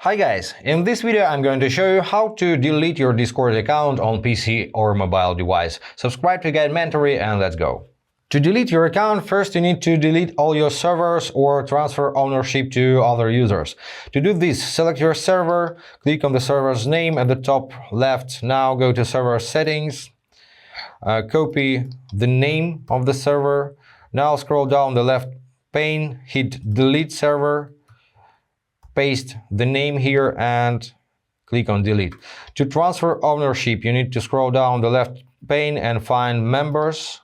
Hi guys, in this video I'm going to show you how to delete your Discord account on PC or mobile device. Subscribe to Get Mentory and let's go. To delete your account, first you need to delete all your servers or transfer ownership to other users. To do this, select your server, click on the server's name at the top left. Now go to server settings, copy the name of the server. Now scroll down the left pane, hit delete server. Paste the name here and click on delete. To transfer ownership, you need to scroll down the left pane and find members.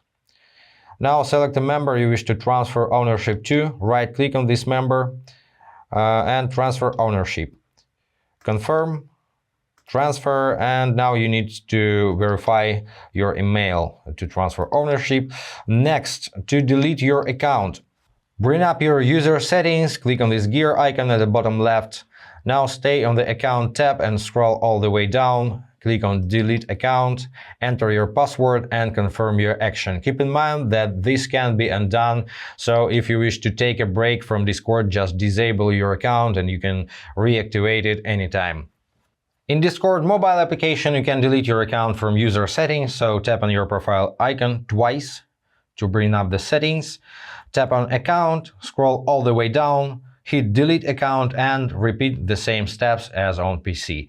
Now select the member you wish to transfer ownership to. Right click on this member and transfer ownership. Confirm, transfer, and now you need to verify your email to transfer ownership. Next, to delete your account, bring up your user settings, click on this gear icon at the bottom left. Now stay on the account tab and scroll all the way down. Click on delete account, enter your password and confirm your action. Keep in mind that this can be undone, so if you wish to take a break from Discord, just disable your account and you can reactivate it anytime. In Discord mobile application, you can delete your account from user settings, so tap on your profile icon twice to bring up the settings. Tap on account, scroll all the way down, hit delete account and repeat the same steps as on PC.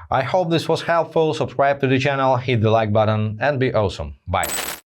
I hope this was helpful. Subscribe to the channel, hit the like button and be awesome. Bye.